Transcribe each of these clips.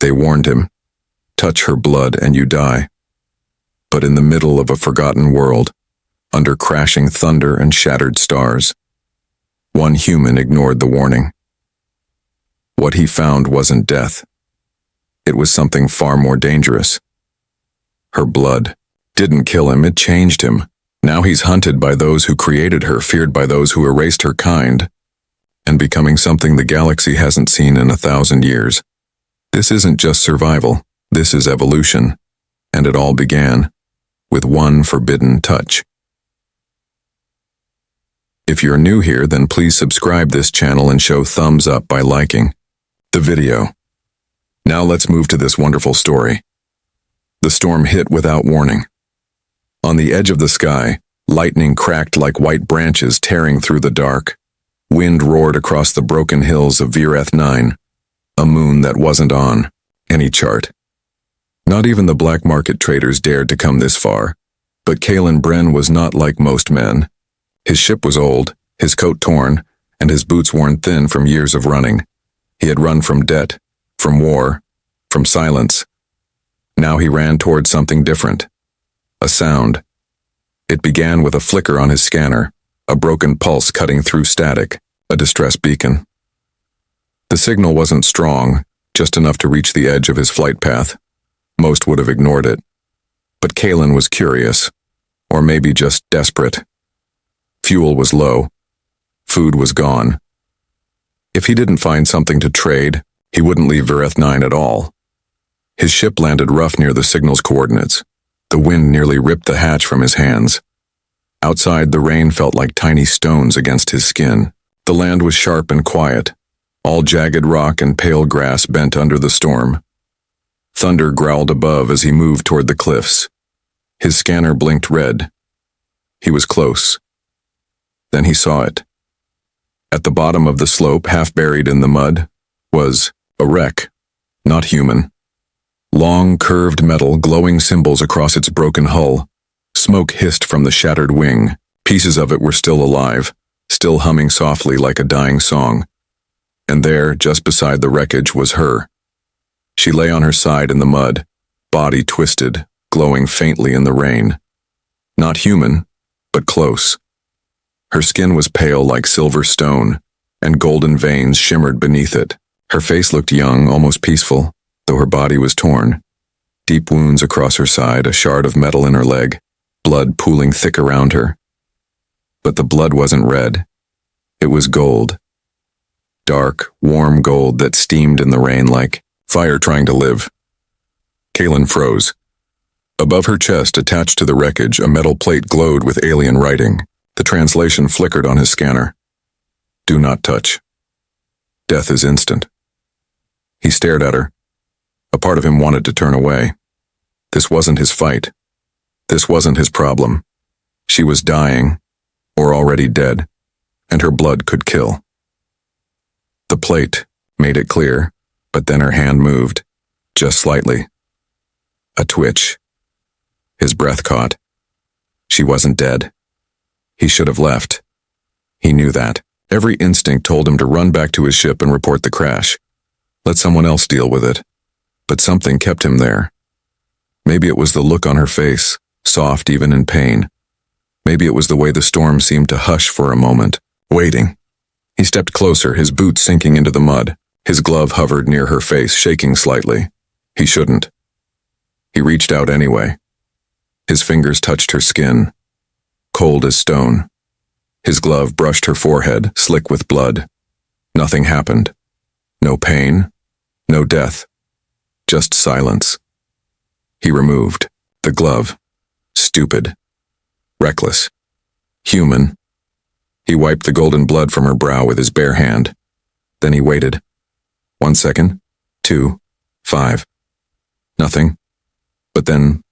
They warned him, touch her blood and you die. But in the middle of a forgotten world, under crashing thunder and shattered stars, one human ignored the warning. What he found wasn't death. It was something far more dangerous. Her blood didn't kill him, it changed him. Now he's hunted by those who created her, feared by those who erased her kind, and becoming something the galaxy hasn't seen in 1,000 years. This isn't just survival, this is evolution, and it all began with one forbidden touch. If you're new here, then please subscribe this channel and show thumbs up by liking the video. Now let's move to this wonderful story. The storm hit without warning. On the edge of the sky, lightning cracked like white branches tearing through the dark. Wind roared across the broken hills of Vireth 9, a moon that wasn't on any chart. Not even the black market traders dared to come this far, but Kalen Bren was not like most men. His ship was old, his coat torn, and his boots worn thin from years of running. He had run from debt, from war, from silence. Now he ran towards something different. A sound. It began with a flicker on his scanner, a broken pulse cutting through static, a distress beacon. The signal wasn't strong, just enough to reach the edge of his flight path. Most would have ignored it. But Kalen was curious, or maybe just desperate. Fuel was low. Food was gone. If he didn't find something to trade, he wouldn't leave Vireth 9 at all. His ship landed rough near the signal's coordinates. The wind nearly ripped the hatch from his hands. Outside, the rain felt like tiny stones against his skin. The land was sharp and quiet, all jagged rock and pale grass bent under the storm. Thunder growled above as he moved toward the cliffs. His scanner blinked red. He was close. Then he saw it. At the bottom of the slope, half buried in the mud, was a wreck, not human. Long, curved metal, glowing symbols across its broken hull. Smoke hissed from the shattered wing. Pieces of it were still alive, still humming softly like a dying song. And there, just beside the wreckage, was her. She lay on her side in the mud, body twisted, glowing faintly in the rain. Not human, but close. Her skin was pale like silver stone, and golden veins shimmered beneath it. Her face looked young, almost peaceful, though her body was torn. Deep wounds across her side, a shard of metal in her leg, blood pooling thick around her. But the blood wasn't red. It was gold. Dark, warm gold that steamed in the rain like fire trying to live. Kalen froze. Above her chest, attached to the wreckage, a metal plate glowed with alien writing. The translation flickered on his scanner. Do not touch. Death is instant. He stared at her. A part of him wanted to turn away. This wasn't his fight. This wasn't his problem. She was dying, or already dead, and her blood could kill. The plate made it clear, but then her hand moved, just slightly. A twitch. His breath caught. She wasn't dead. He should have left. He knew that. Every instinct told him to run back to his ship and report the crash. Let someone else deal with it. But something kept him there. Maybe it was the look on her face, soft even in pain. Maybe it was the way the storm seemed to hush for a moment, waiting. He stepped closer, his boots sinking into the mud. His glove hovered near her face, shaking slightly. He shouldn't. He reached out anyway. His fingers touched her skin, cold as stone. His glove brushed her forehead, slick with blood. Nothing happened. No pain, no death. Just silence. He removed the glove. Stupid. Reckless. Human. He wiped the golden blood from her brow with his bare hand. Then he waited. 1 second. 2. 5. Nothing. But then,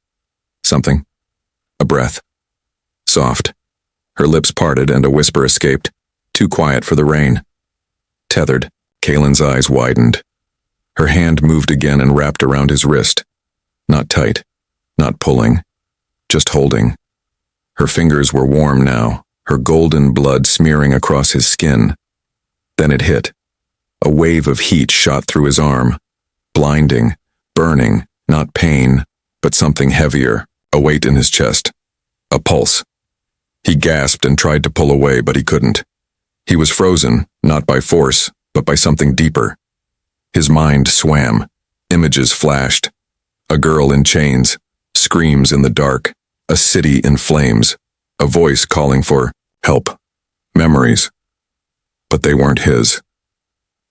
something. A breath. Soft. Her lips parted and a whisper escaped. Too quiet for the rain. Tethered, Kalen's eyes widened. Her hand moved again and wrapped around his wrist. Not tight, not pulling, just holding. Her fingers were warm now, her golden blood smearing across his skin. Then it hit. A wave of heat shot through his arm. blinding, burning, not pain, but something heavier, a weight in his chest, a pulse. He gasped and tried to pull away, but he couldn't. He was frozen, not by force, but by something deeper. His mind swam. Images flashed. A girl in chains, screams in the dark, a city in flames, a voice calling for help, memories. But they weren't his.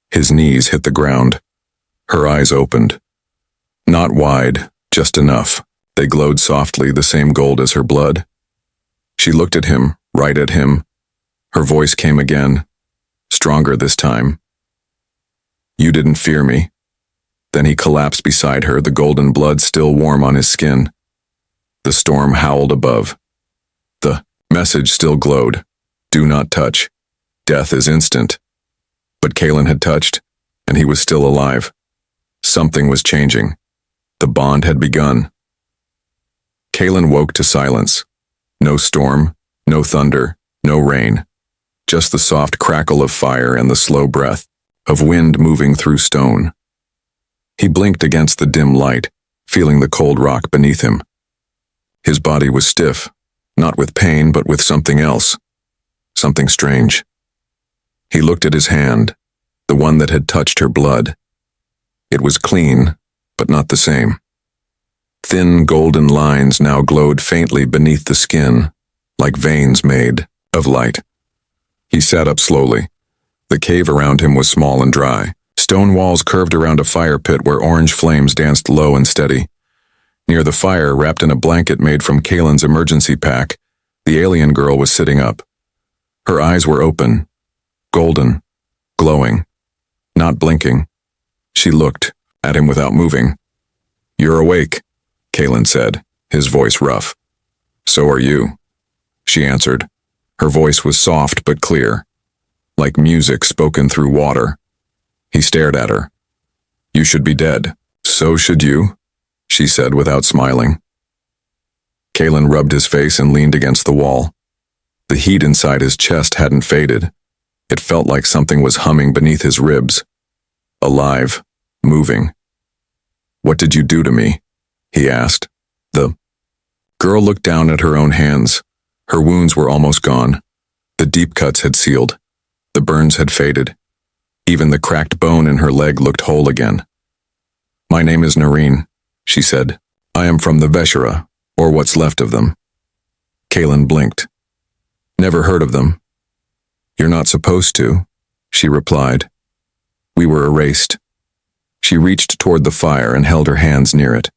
His knees hit the ground. Her eyes opened. Not wide, just enough. They glowed softly, the same gold as her blood. She looked at him, right at him. Her voice came again, stronger this time. You didn't fear me. Then he collapsed beside her, the golden blood still warm on his skin. The storm howled above. The message still glowed. Do not touch. Death is instant. But Kalen had touched, and he was still alive. Something was changing. The bond had begun. Kalen woke to silence. No storm, no thunder, no rain. Just the soft crackle of fire and the slow breath of wind moving through stone. He blinked against the dim light, feeling the cold rock beneath him. His body was stiff, not with pain but with something else, something strange. He looked at his hand, the one that had touched her blood. It was clean, but not the same. Thin golden lines now glowed faintly beneath the skin, like veins made of light. He sat up slowly. The cave around him was small and dry. Stone walls curved around a fire pit where orange flames danced low and steady. Near the fire, wrapped in a blanket made from Kalen's emergency pack, the alien girl was sitting up. Her eyes were open, golden, glowing, not blinking. She looked at him without moving. You're awake, Kalen said, his voice rough. So are you, she answered. Her voice was soft but clear, like music spoken through water. He stared at her. You should be dead. So should you, she said without smiling. Kalen rubbed his face and leaned against the wall. The heat inside his chest hadn't faded. It felt like something was humming beneath his ribs. Alive, moving. What did you do to me? He asked. The girl looked down at her own hands. Her wounds were almost gone. The deep cuts had sealed. The burns had faded. Even the cracked bone in her leg looked whole again. My name is Noreen, she said. I am from the Veshera, or what's left of them. Kalen blinked. Never heard of them. You're not supposed to, she replied. We were erased. She reached toward the fire and held her hands near it.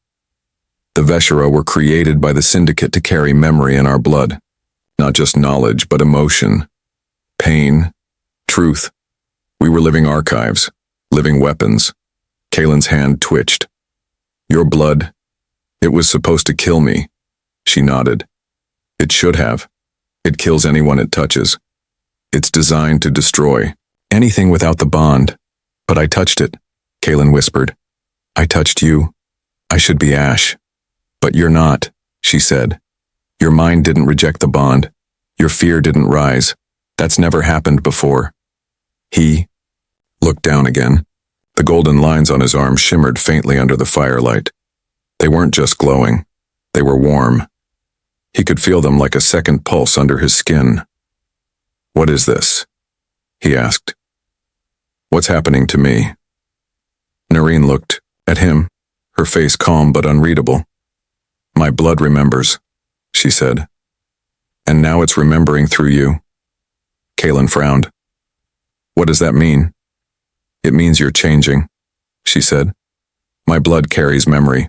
The Veshera were created by the Syndicate to carry memory in our blood. Not just knowledge, but emotion, pain, truth. We were living archives, living weapons. Kalen's hand twitched. Your blood, it was supposed to kill me. She nodded. It should have. It kills anyone it touches. It's designed to destroy anything without the bond. But I touched it, Kalen whispered. I touched you. I should be ash. But you're not, she said. Your mind didn't reject the bond. Your fear didn't rise. That's never happened before. He looked down again. The golden lines on his arm shimmered faintly under the firelight. They weren't just glowing. They were warm. He could feel them like a second pulse under his skin. What is this? He asked. What's happening to me? Noreen looked at him, her face calm but unreadable. My blood remembers, she said. And now it's remembering through you. Kalen frowned. What does that mean? It means you're changing, she said. My blood carries memory.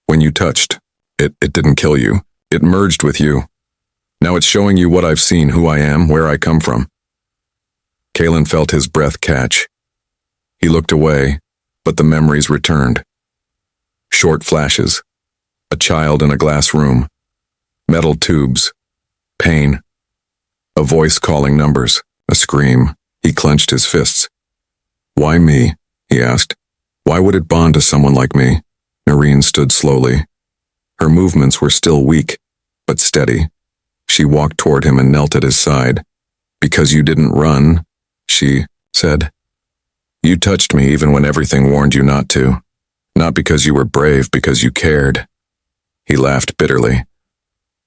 When you touched, it didn't kill you. It merged with you. Now it's showing you what I've seen, who I am, where I come from. Kalen felt his breath catch. He looked away, but the memories returned. Short flashes. A child in a glass room. Metal tubes. Pain. A voice calling numbers. A scream. He clenched his fists. Why me? He asked. Why would it bond to someone like me? Noreen stood slowly. Her movements were still weak, but steady. She walked toward him and knelt at his side. Because you didn't run, she said. You touched me even when everything warned you not to. Not because you were brave, because you cared. He laughed bitterly.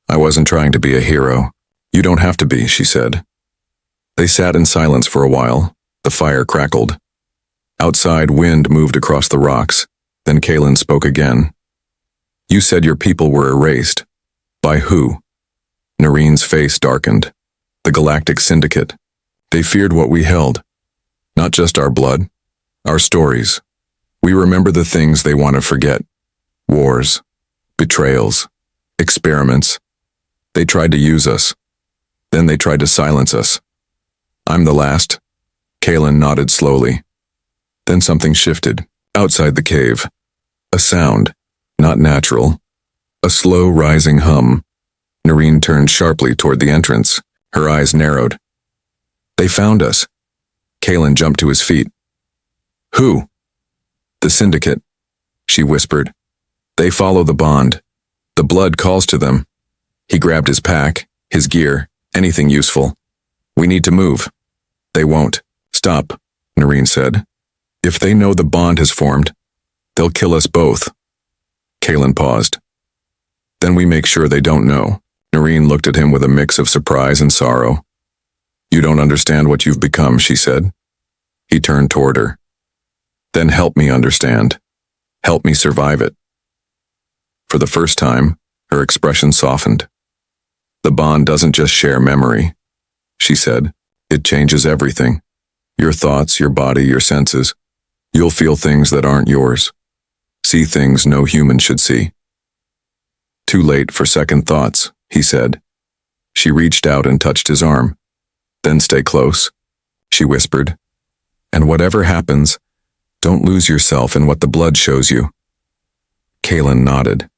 I wasn't trying to be a hero. You don't have to be, she said. They sat in silence for a while. The fire crackled. Outside, wind moved across the rocks. Then Kalen spoke again. You said your people were erased. By who? Noreen's face darkened. The Galactic Syndicate. They feared what we held. Not just our blood. Our stories. We remember the things they want to forget. Wars. Betrayals. Experiments. They tried to use us. Then they tried to silence us. I'm the last. Kalen nodded slowly. Then something shifted, outside the cave. A sound, not natural. A slow rising hum. Noreen turned sharply toward the entrance. Her eyes narrowed. They found us. Kalen jumped to his feet. Who? The Syndicate, she whispered. They follow the bond. The blood calls to them. He grabbed his pack, his gear, anything useful. We need to move. They won't. Stop, Noreen said. If they know the bond has formed, they'll kill us both. Kalen paused. Then we make sure they don't know. Noreen looked at him with a mix of surprise and sorrow. You don't understand what you've become, she said. He turned toward her. Then help me understand. Help me survive it. For the first time, her expression softened. The bond doesn't just share memory, she said. It changes everything. Your thoughts, your body, your senses. You'll feel things that aren't yours. See things no human should see. Too late for second thoughts, he said. She reached out and touched his arm. Then stay close, she whispered. And whatever happens, don't lose yourself in what the blood shows you. Kalen nodded.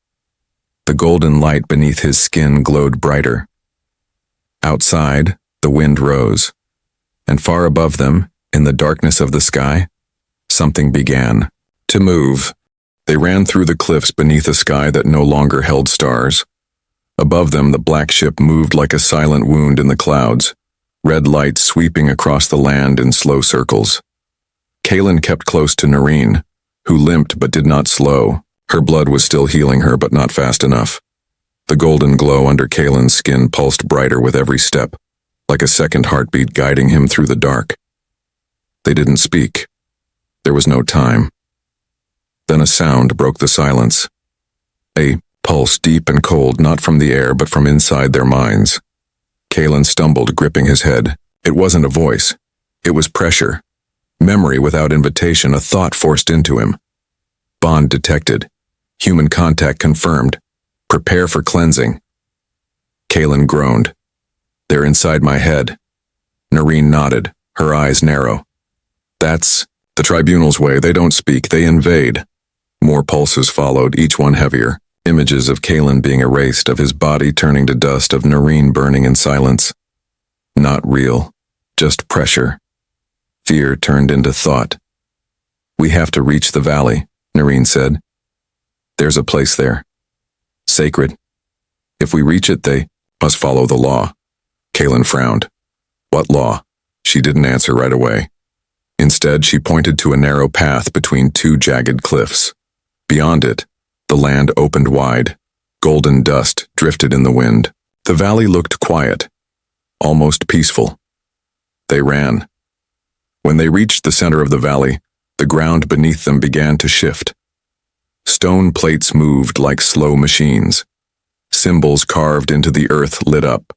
The golden light beneath his skin glowed brighter. Outside, the wind rose, and far above them, in the darkness of the sky, something began to move. They ran through the cliffs beneath a sky that no longer held stars. Above them, the black ship moved like a silent wound in the clouds, red lights sweeping across the land in slow circles. Kalen kept close to Noreen, who limped but did not slow. Her blood was still healing her, but not fast enough. The golden glow under Kalen's skin pulsed brighter with every step, like a second heartbeat guiding him through the dark. They didn't speak. There was no time. Then a sound broke the silence. A pulse deep and cold, not from the air, but from inside their minds. Kalen stumbled, gripping his head. It wasn't a voice. It was pressure. Memory without invitation, a thought forced into him. Bond detected. Human contact confirmed. Prepare for cleansing. Kalen groaned. They're inside my head. Noreen nodded, her eyes narrow. That's the tribunal's way. They don't speak, they invade. More pulses followed, each one heavier. Images of Kalen being erased, of his body turning to dust, of Noreen burning in silence. Not real, just pressure. Fear turned into thought. We have to reach the valley, Noreen said. There's a place there. Sacred. If we reach it, they must follow the law. Kalen frowned. What law? She didn't answer right away. Instead, she pointed to a narrow path between two jagged cliffs. Beyond it, the land opened wide. Golden dust drifted in the wind. The valley looked quiet, almost peaceful. They ran. When they reached the center of the valley, the ground beneath them began to shift. Stone plates moved like slow machines. Symbols carved into the earth lit up.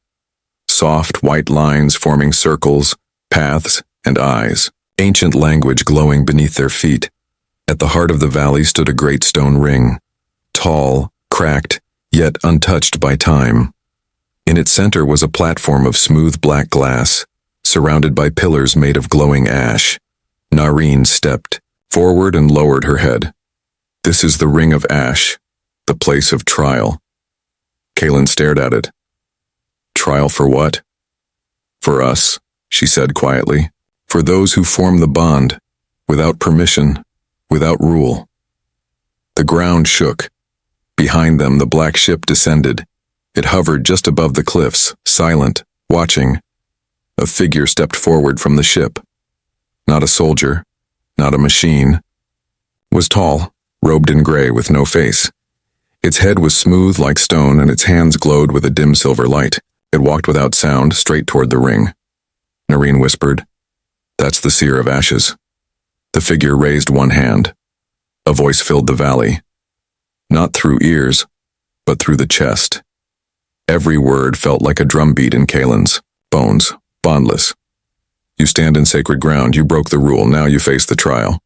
Soft white lines forming circles, paths, and eyes. Ancient language glowing beneath their feet. At the heart of the valley stood a great stone ring. Tall, cracked, yet untouched by time. In its center was a platform of smooth black glass, surrounded by pillars made of glowing ash. Noreen stepped forward and lowered her head. This is the ring of ash, the place of trial. Kalen stared at it. Trial for what? For us, she said quietly. For those who form the bond, without permission, without rule. The ground shook. Behind them, the black ship descended. It hovered just above the cliffs, silent, watching. A figure stepped forward from the ship. Not a soldier, not a machine. Was tall, robed in gray with no face. Its head was smooth like stone and its hands glowed with a dim silver light. It walked without sound straight toward the ring. Noreen whispered, "That's the Seer of Ashes." The figure raised one hand. A voice filled the valley. Not through ears, but through the chest. Every word felt like a drumbeat in Kalen's bones, bondless. "You stand in sacred ground, you broke the rule, now you face the trial."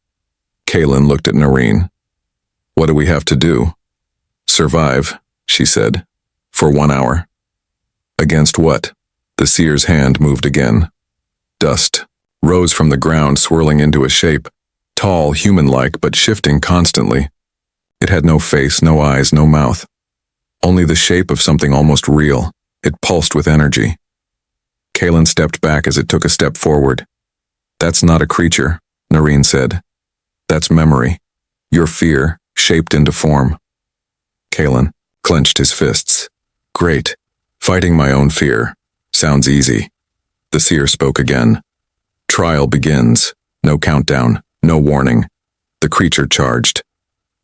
Kalen looked at Noreen. "What do we have to do?" "Survive," she said, "for 1 hour." "Against what?" The seer's hand moved again. Dust rose from the ground, swirling into a shape, tall, human-like, but shifting constantly. It had no face, no eyes, no mouth. Only the shape of something almost real. It pulsed with energy. Kalen stepped back as it took a step forward. "That's not a creature," Noreen said. "That's memory. Your fear, shaped into form." Kalen clenched his fists. "Great. Fighting my own fear. Sounds easy." The seer spoke again. "Trial begins. No countdown. No warning." The creature charged.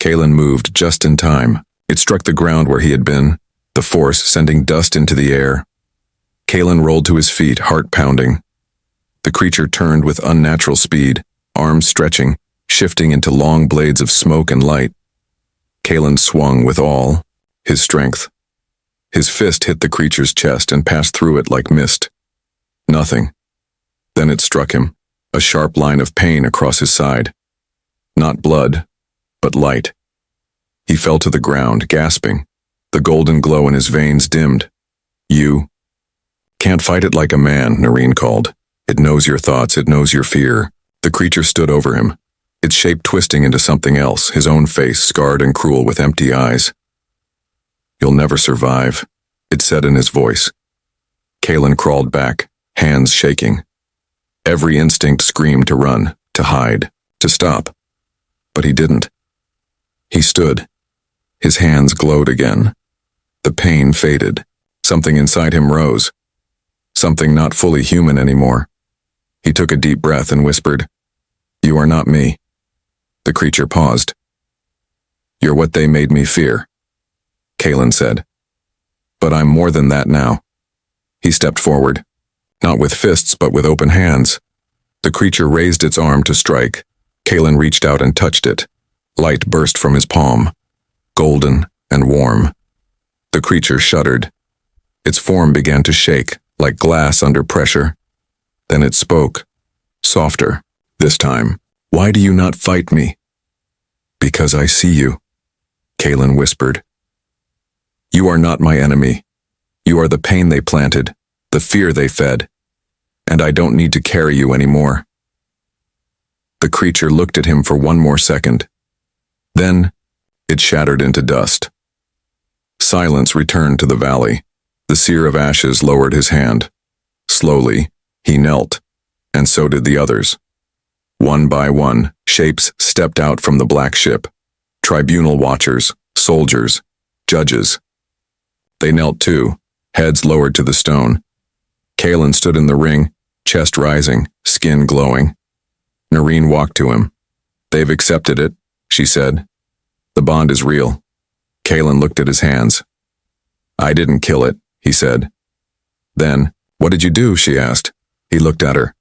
Kalen moved just in time. It struck the ground where he had been, the force sending dust into the air. Kalen rolled to his feet, heart pounding. The creature turned with unnatural speed, arms stretching, shifting into long blades of smoke and light. Kalen swung with all his strength. His fist hit the creature's chest and passed through it like mist. Nothing. Then it struck him, a sharp line of pain across his side. Not blood, but light. He fell to the ground, gasping. The golden glow in his veins dimmed. "You can't fight it like a man," Noreen called. "It knows your thoughts, it knows your fear." The creature stood over him, its shape twisting into something else, his own face scarred and cruel with empty eyes. "You'll never survive," it said in his voice. Kalen crawled back, hands shaking. Every instinct screamed to run, to hide, to stop. But he didn't. He stood. His hands glowed again. The pain faded. Something inside him rose. Something not fully human anymore. He took a deep breath and whispered, "You are not me." The creature paused. "You're what they made me fear," Kalen said. "But I'm more than that now." He stepped forward, not with fists but with open hands. The creature raised its arm to strike. Kalen reached out and touched it. Light burst from his palm, golden and warm. The creature shuddered. Its form began to shake, like glass under pressure. Then it spoke, softer, this time. "Why do you not fight me?" "Because I see you," Kalen whispered. "You are not my enemy. You are the pain they planted, the fear they fed, and I don't need to carry you anymore." The creature looked at him for one more second. Then, it shattered into dust. Silence returned to the valley. The Seer of Ashes lowered his hand. Slowly, he knelt, and so did the others. One by one, shapes stepped out from the black ship. Tribunal watchers, soldiers, judges. They knelt too, heads lowered to the stone. Kalen stood in the ring, chest rising, skin glowing. Noreen walked to him. "They've accepted it," she said. "The bond is real." Kalen looked at his hands. "I didn't kill it," he said. Then, "What did you do?" she asked. He looked at her.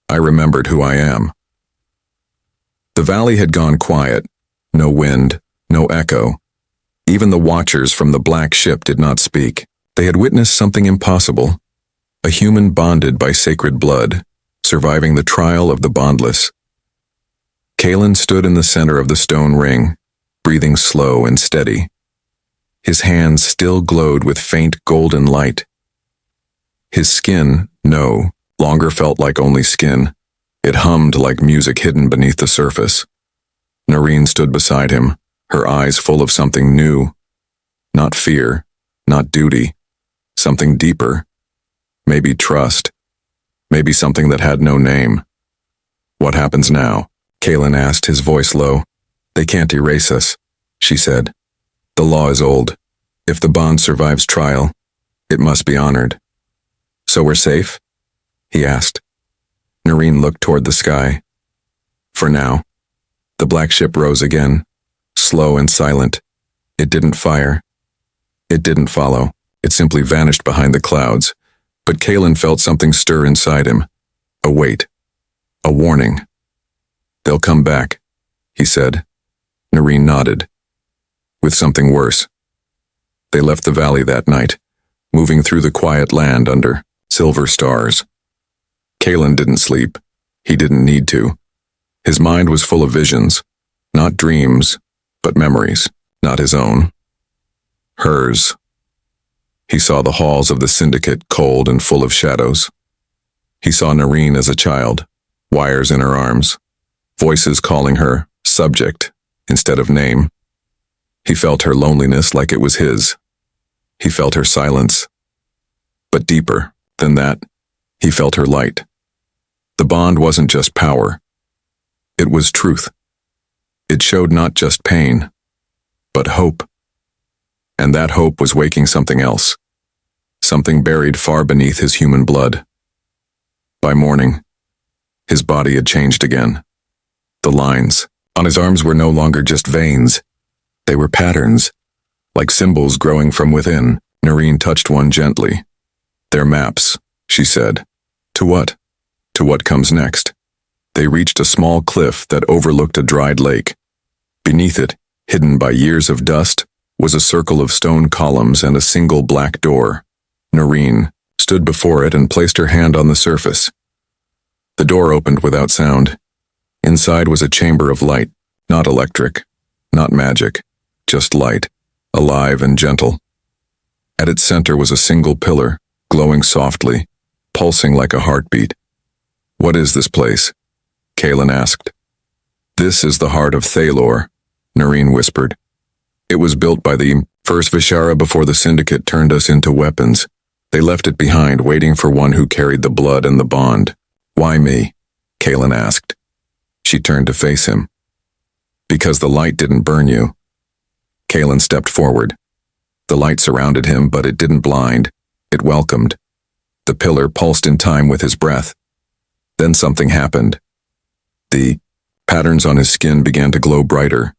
"I remembered who I am." The valley had gone quiet. No wind, no echo. Even the watchers from the black ship did not speak. They had witnessed something impossible. A human bonded by sacred blood, surviving the trial of the bondless. Kalen stood in the center of the stone ring, breathing slow and steady. His hands still glowed with faint golden light. His skin, no longer felt like only skin. It hummed like music hidden beneath the surface. Noreen stood beside him, her eyes full of something new. Not fear, not duty. Something deeper. Maybe trust. Maybe something that had no name. "What happens now?" Kalen asked, his voice low. "They can't erase us," she said. "The law is old. If the bond survives trial, it must be honored." "So we're safe?" he asked. Noreen looked toward the sky. "For now." The black ship rose again, slow and silent. It didn't fire. It didn't follow. It simply vanished behind the clouds. But Kalen felt something stir inside him. A weight. A warning. "They'll come back," he said. Noreen nodded. "With something worse." They left the valley that night, moving through the quiet land under silver stars. Kalen didn't sleep. He didn't need to. His mind was full of visions, not dreams, but memories, not his own. Hers. He saw the halls of the syndicate cold and full of shadows. He saw Noreen as a child, wires in her arms, voices calling her subject instead of name. He felt her loneliness like it was his. He felt her silence. But deeper than that, he felt her light. The bond wasn't just power. It was truth. It showed not just pain, but hope. And that hope was waking something else, something buried far beneath his human blood. By morning, his body had changed again. The lines on his arms were no longer just veins. They were patterns, like symbols growing from within. Noreen touched one gently. "They're maps," she said. "To what?" "To what comes next." They reached a small cliff that overlooked a dried lake. Beneath it, hidden by years of dust, was a circle of stone columns and a single black door. Noreen stood before it and placed her hand on the surface. The door opened without sound. Inside was a chamber of light, not electric, not magic, just light, alive and gentle. At its center was a single pillar, glowing softly, pulsing like a heartbeat. "What is this place?" Kalen asked. "This is the heart of Thalor," Noreen whispered. "It was built by the first Vishara before the syndicate turned us into weapons. They left it behind, waiting for one who carried the blood and the bond." "Why me?" Kalen asked. She turned to face him. "Because the light didn't burn you." Kalen stepped forward. The light surrounded him, but it didn't blind. It welcomed. The pillar pulsed in time with his breath. Then something happened. The patterns on his skin began to glow brighter,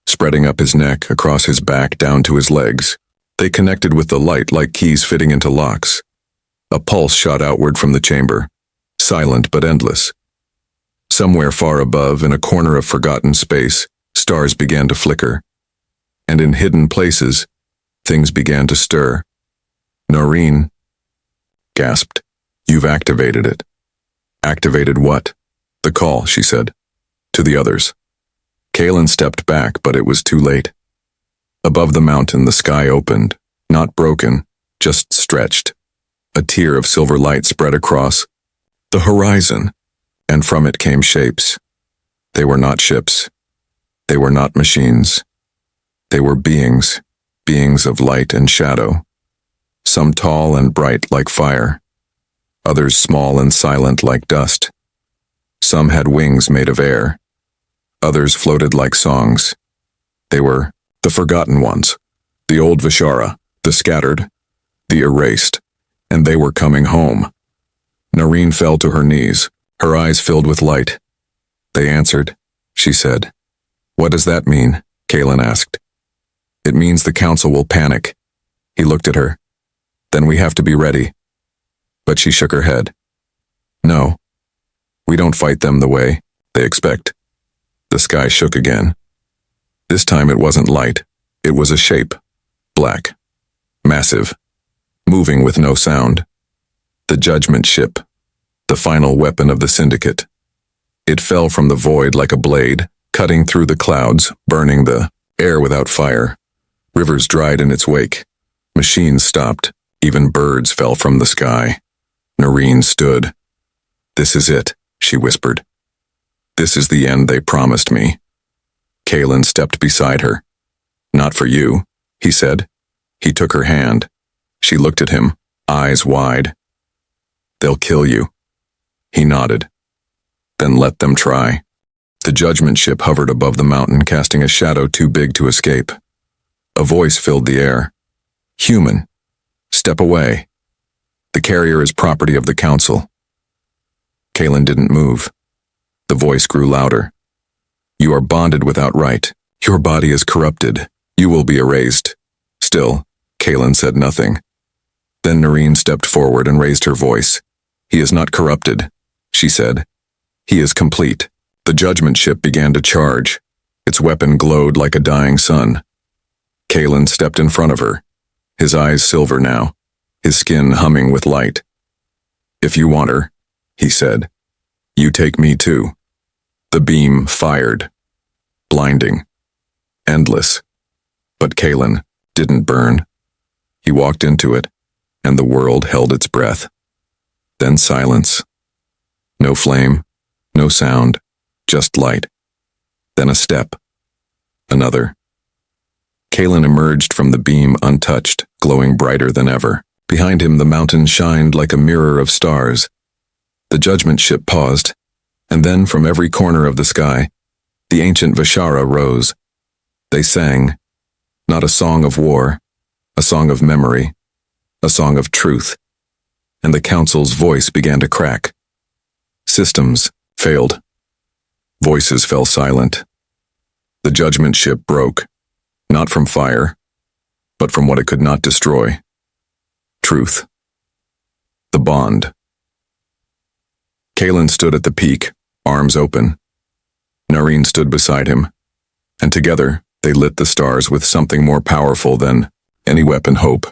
spreading up his neck, across his back, down to his legs. They connected with the light like keys fitting into locks. A pulse shot outward from the chamber, silent but endless. Somewhere far above, in a corner of forgotten space, stars began to flicker. And in hidden places, things began to stir. "Noreen," gasped. "You've activated it." "Activated what?" "The call," she said. To the others. Kalen stepped back, but it was too late. Above the mountain, the sky opened, not broken, just stretched. A tier of silver light spread across the horizon, and from it came shapes. They were not ships. They were not machines. They were beings, beings of light and shadow. Some tall and bright like fire. Others small and silent like dust. Some had wings made of air. Others floated like songs. They were the forgotten ones, the old Vishara, the scattered, the erased, and they were coming home. Noreen fell to her knees, her eyes filled with light. "They answered," she said. "What does that mean?" Kalen asked. "It means the council will panic." He looked at her. "Then we have to be ready." But she shook her head. "No. We don't fight them the way they expect." The sky shook again. This time it wasn't light. It was a shape. Black. Massive. Moving with no sound. The judgment ship. The final weapon of the syndicate. It fell from the void like a blade, cutting through the clouds, burning the air without fire. Rivers dried in its wake. Machines stopped. Even birds fell from the sky. Noreen stood. "This is it," she whispered. "This is the end they promised me." Kalen stepped beside her. "Not for you," he said. He took her hand. She looked at him, eyes wide. "They'll kill you." He nodded. "Then let them try." The judgment ship hovered above the mountain, casting a shadow too big to escape. A voice filled the air. "Human, step away. The carrier is property of the council." Kalen didn't move. The voice grew louder. "You are bonded without right. Your body is corrupted. You will be erased. Still, Kalen said nothing. Then Noreen stepped forward and raised her voice. He is not corrupted, she said. He is complete. The judgment ship began to charge. Its weapon glowed like a dying sun. Kalen stepped in front of her, his eyes silver now, his skin humming with light. If you want her, he said, you take me too. The beam fired. Blinding. Endless. But Kalen didn't burn. He walked into it, and the world held its breath. Then silence. No flame, no sound, just light. Then a step. Another. Kalen emerged from the beam untouched, glowing brighter than ever. Behind him the mountain shined like a mirror of stars. The judgment ship paused, and then from every corner of the sky, the ancient Vishara rose. They sang, not a song of war, a song of memory, a song of truth, and the council's voice began to crack. Systems failed. Voices fell silent. The judgment ship broke, not from fire, but from what it could not destroy. Truth. The bond. Kalen stood at the peak, arms open. Noreen stood beside him, and together they lit the stars with something more powerful than any weapon hope.